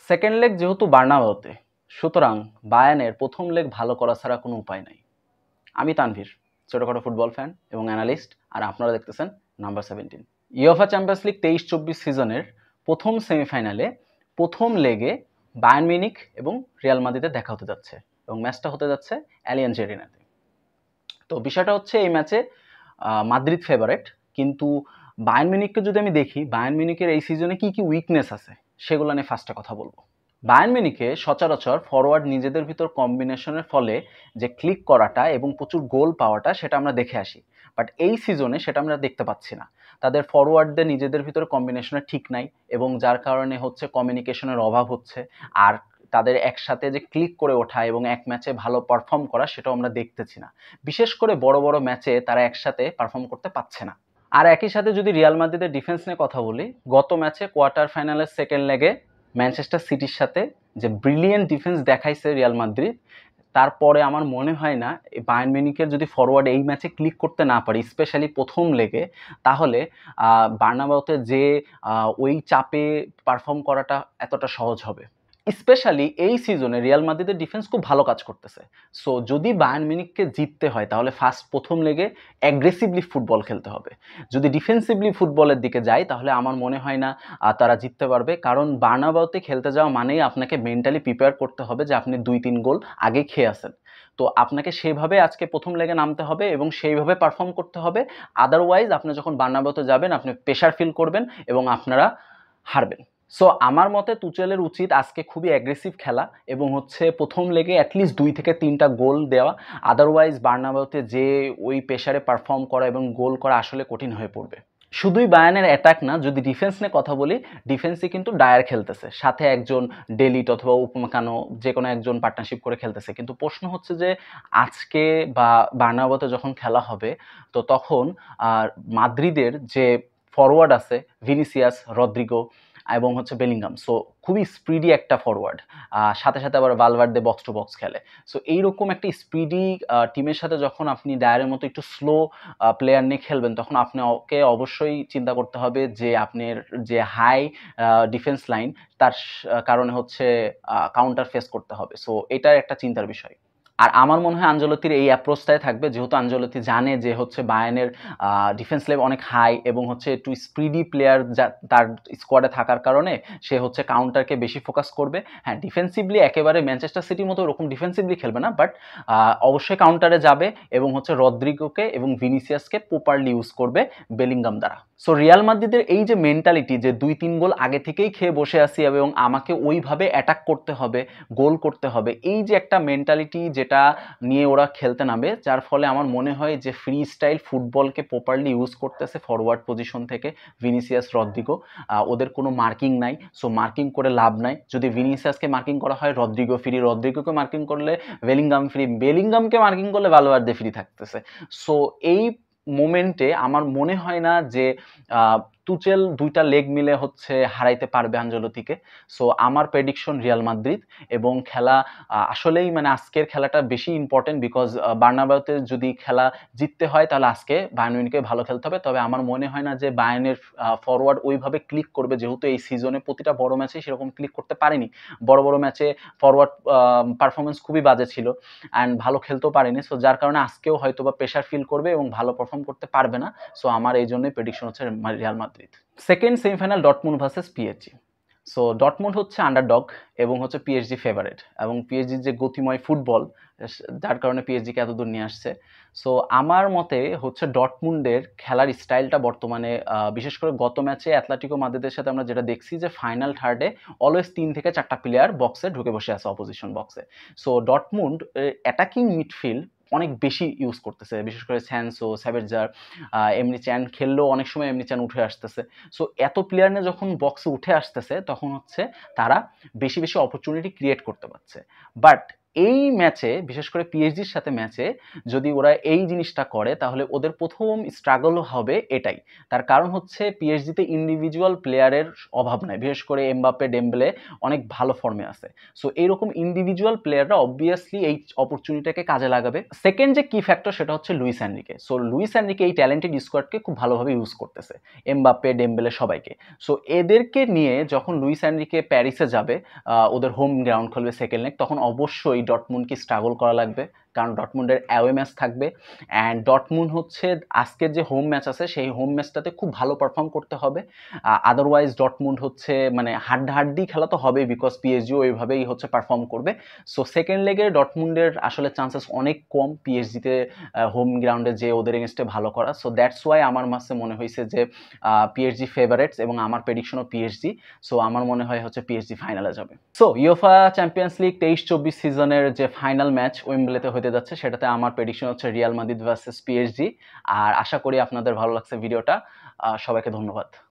Second leg যেহেতু বার্নাবাউতে, সুতরাং বায়ার্নের প্রথম লেগ ভালো করা ছাড়া কোনো উপায় নাই। আমি তানভীর, ছোটখাটো ফুটবল ফ্যান এবং অ্যানালিস্ট, আর আপনারা দেখতেছেন নাম্বার 17। ইউএফা চ্যাম্পিয়ন্স লিগ 23-24 সিজনের প্রথম সেমিফাইনালে প্রথম লেগে বায়ার্ন মিউনিখ এবং রিয়াল মাদ্রিদের দেখা হতে যাচ্ছে এবং ম্যাচটা হতে যাচ্ছে অ্যালিয়াঞ্জ এরিনাতে। তো বিষয়টা হচ্ছে এই ম্যাচে মাদ্রিদ ফেভারেট, কিন্তু বায়ার্ন মিউনিখকে যদি আমি দেখি, বায়ার্ন মিউনিখের এই সিজনে কি কি উইকনেস আছে সেগুলো নিয়ে ফার্স্টে কথা বলবো। বায়ার্ন মিউনিখে সচরাচর ফরওয়ার্ড নিজেদের ভিতর কম্বিনেশনের ফলে যে ক্লিক করাটা এবং প্রচুর গোল পাওয়াটা সেটা আমরা দেখে আসি, বাট এই সিজনে সেটা আমরা দেখতে পাচ্ছি না। তাদের ফরওয়ার্ডদের নিজেদের ভিতরে কম্বিনেশনের ঠিক নাই এবং যার কারণে হচ্ছে কমিউনিকেশনের অভাব হচ্ছে। আর তাদের একসাথে যে ক্লিক করে ওঠা এবং এক ম্যাচে ভালো পারফর্ম করা সেটাও আমরা দেখতেছি না। বিশেষ করে বড় বড় ম্যাচে তারা একসাথে পারফর্ম করতে পারছে না। আর একই সাথে যদি রিয়াল মাদ্রিদের ডিফেন্স নিয়ে কথা বলি, গত ম্যাচে কোয়ার্টার ফাইনালের সেকেন্ড লেগে ম্যানচেস্টার সিটির সাথে যে ব্রিলিয়েন্ট ডিফেন্স দেখাইছে রিয়াল মাদ্রিদ, তারপরে আমার মনে হয় না বায়ার্ন মিউনিখের যদি ফরওয়ার্ড এই ম্যাচে ক্লিক করতে না পারে, স্পেশালি প্রথম লেগে, তাহলে বার্নাবাউতে যে ওই চাপে পারফর্ম করাটা এতটা সহজ হবে। স্পেশালি এই সিজনে রিয়াল মাদ্রিদের ডিফেন্স খুব ভালো কাজ করতেছে। সো যদি বায়ার্ন মিউনিখকে জিততে হয় তাহলে প্রথম লেগে অ্যাগ্রেসিভলি ফুটবল খেলতে হবে। যদি ডিফেন্সিভলি ফুটবলের দিকে যায় তাহলে আমার মনে হয় না তারা জিততে পারবে, কারণ বার্নাবাউতে খেলতে যাওয়া মানেই আপনাকে মেন্টালি প্রিপেয়ার করতে হবে যে আপনি 2-3 গোল আগে খেয়ে আসেন। তো আপনাকে সেইভাবে আজকে প্রথম লেগে নামতে হবে এবং সেইভাবে পারফর্ম করতে হবে। আদারওয়াইজ আপনি যখন বার্নাবাউতে যাবেন আপনি প্রেশার ফিল করবেন এবং আপনারা হারবেন। সো আমার মতে তুচেলের উচিত আজকে খুবই অ্যাগ্রেসিভ খেলা এবং হচ্ছে প্রথম লেগে অ্যাটলিস্ট 2-3টা গোল দেওয়া। আদারওয়াইজ বার্নাবাউতে যে ওই প্রেশারে পারফর্ম করা এবং গোল করা আসলে কঠিন হয়ে পড়বে। শুধুই বায়ার্নের অ্যাটাক না, যদি ডিফেন্স নিয়ে কথা বলি, ডিফেন্সে কিন্তু ডায়ার খেলতেছে, সাথে একজন ডেলিট অথবা উপমাকানো যে কোনো একজন পার্টনারশিপ করে খেলতেছে। কিন্তু প্রশ্ন হচ্ছে যে আজকে বা বার্নাবাউতে যখন খেলা হবে, তো তখন মাদ্রিদের যে ফরওয়ার্ড আছে ভিনিসিয়াস, রদ্রিগো এবং হচ্ছে বেলিংগাম, সো খুবই স্পিডি একটা ফরওয়ার্ড, সাথে সাথে আবার ভালভার্দে বক্স টু বক্স খেলে। সো এইরকম একটা স্পিডি টিমের সাথে যখন আপনি ডায়ারের মতো একটু স্লো প্লেয়ার নিয়ে খেলবেন, তখন আপনাকে অবশ্যই চিন্তা করতে হবে যে আপনার যে হাই ডিফেন্স লাইন, তার কারণে হচ্ছে কাউন্টার ফেস করতে হবে। সো এটার একটা চিন্তার বিষয়। আর আমার মনে হয় আনচেলত্তির এই অ্যাপ্রোচটাই থাকবে, যেহেতু আনচেলত্তি জানে যে হচ্ছে বায়ার্নের ডিফেন্স লেভেল অনেক হাই এবং হচ্ছে একটু স্পিডি প্লেয়ার তার স্কোয়াডে থাকার কারণে সে হচ্ছে কাউন্টারকে বেশি ফোকাস করবে। হ্যাঁ, ডিফেন্সিভলি একেবারে ম্যানচেস্টার সিটির মতো ওরকম ডিফেন্সিভলি খেলবে না, বাট অবশ্যই কাউন্টারে যাবে এবং হচ্ছে রদ্রিগোকে এবং ভিনিসিয়াসকে প্রপারলি ইউজ করবে বেলিংগাম দ্বারা। সো রিয়াল মাদ্রিদের এই যে মেন্টালিটি যে 2-3 গোল আগে থেকেই খেয়ে বসে আছি এবং আমাকে ওইভাবে অ্যাটাক করতে হবে, গোল করতে হবে, এই যে একটা মেন্টালিটি যেটা নিয়ে ওরা খেলতে নামে, যার ফলে আমার মনে হয় যে ফ্রি স্টাইল ফুটবলকে প্রপারলি ইউজ করতেছে ফরওয়ার্ড পজিশন থেকে ভিনিসিয়াস, রদ্রিগো। ওদের কোনো মার্কিং নাই, সো মার্কিং করে লাভ নাই। যদি ভিনিসিয়াসকে মার্কিং করা হয় রদ্রিগো ফ্রি, রদ্রিগোকে মার্কিং করলে বেলিংগাম ফ্রি, বেলিংগামকে মার্কিং করলে ভালভার্দে ফ্রি থাকতেছে। সো এই মোমেন্টে আমার মনে হয় না যে তুচেল 2টা লেগ মিলে হচ্ছে হারাইতে পারবে আনচেলত্তিকে। সো আমার প্রেডিকশন রিয়াল মাদ্রিদ। এবং খেলা আসলেই মানে আজকের খেলাটা বেশি ইম্পর্টেন্ট, বিকজ বার্নাবাউতে যদি খেলা জিততে হয় তাহলে আজকে বায়ার্ন মিউনিখকে ভালো খেলতে হবে। তবে আমার মনে হয় না যে বায়ার্নের ফরওয়ার্ড ওইভাবে ক্লিক করবে, যেহেতু এই সিজনে প্রতিটা বড় ম্যাচে সেরকম ক্লিক করতে পারেনি। বড় বড় ম্যাচে ফরওয়ার্ড পারফরমেন্স খুবই বাজে ছিল অ্যান্ড ভালো খেলতেও পারেনি। সো যার কারণে আজকেও হয়তো বা প্রেশার ফিল করবে এবং ভালো পারফর্ম করতে পারবে না। সো আমার এই জন্যই প্রেডিকশন হচ্ছে Real Madrid. Second semifinal Dortmund versus PSG. So Dortmund হচ্ছে আন্ডারডগ এবং হচ্ছে পিএসজি ফেভারিট, এবং পিএসজির যে গতিময় ফুটবল যার কারণে পিএসজিকে এত দূর নিয়ে আসছে। সো আমার মতে হচ্ছে ডর্টমুন্ডের খেলার স্টাইলটা বর্তমানে বিশেষ করে গত ম্যাচে অ্যাটলেটিকো মাদ্রিদের সাথে আমরা যেটা দেখছি যে ফাইনাল থার্ডে অলওয়েজ 3 থেকে 4টা প্লেয়ার বক্সে ঢুকে বসে আছে অপোজিশন বক্সে। সো ডর্টমুন্ড অ্যাটাকিং মিডফিল্ড অনেক বেশি ইউজ করতেছে, বিশেষ করে স্যানসো, স্যাভেজার, এমনি চ্যান খেললেও অনেক সময় এমনি চ্যান উঠে আসতেছে। সো এত প্লেয়ার নিয়ে যখন বক্সে উঠে আসতেছে তখন হচ্ছে তারা বেশি বেশি অপরচুনিটি ক্রিয়েট করতে পারছে। বাট এই ম্যাচে বিশেষ করে পিএসজির সাথে ম্যাচে যদি ওরা এই জিনিসটা করে তাহলে ওদের প্রথম স্ট্রাগল হবে এটাই। তার কারণ হচ্ছে পিএসজিতে ইন্ডিভিজুয়াল প্লেয়ারের অভাব নাই, বিশেষ করে এমবাপ্পে, ডেম্বেলে অনেক ভালো ফর্মে আছে। সো এইরকম ইন্ডিভিজুয়াল প্লেয়াররা অবভিয়াসলি এই অপরচুনিটিটাকে কাজে লাগাবে। সেকেন্ড যে কি ফ্যাক্টর সেটা হচ্ছে Luis Enrique. So Luis Enrique এই ট্যালেন্টেড স্কোয়াডকে খুব ভালোভাবে ইউজ করতেছে, এমবাপ্পে, ডেম্বেলে সবাইকে। সো এদেরকে নিয়ে যখন লুইস এনরিকে প্যারিসে যাবে, ওদের হোম গ্রাউন্ড খেলবে সেকেন্ড লেগ, তখন অবশ্যই ডর্টমুন্ডকে স্ট্রাগল করা লাগবে, কারণ ডর্টমুন্ডের অ্যাওয়ে ম্যাচ থাকবে। অ্যান্ড ডর্টমুন্ড হচ্ছে আজকের যে হোম ম্যাচ আছে সেই হোম ম্যাচটাতে খুব ভালো পারফর্ম করতে হবে। আদারওয়াইজ ডর্টমুন্ড হচ্ছে মানে হাড্ডাহাড্ডি খেলা তো হবেই, বিকজ পিএসজিও এইভাবেই হচ্ছে পারফর্ম করবে। সো সেকেন্ড লেগে ডর্টমুন্ডের আসলে চান্সেস অনেক কম পিএসজিতে হোম গ্রাউন্ডে যে ওদের এগেনস্টে ভালো করা। সো দ্যাটস ওয়াই আমার মাসে মনে হয়েছে যে পিএসজি ফেভারিটস, এবং আমার প্রেডিকশনও পিএসজি। সো আমার মনে হয় হচ্ছে পিএসজি ফাইনালে যাবে। সো ইউএফা চ্যাম্পিয়ন্স লিগ 23-24 সিজনের যে ফাইনাল ম্যাচ ওয়েম্বলেতে হতে যাচ্ছে, সেটাতে আমার প্রেডিকশন হচ্ছে রিয়াল মাদ্রিদ ভার্সেস পিএসজি। আর আশা করি আপনাদের ভালো লাগছে ভিডিওটা। সবাইকে ধন্যবাদ।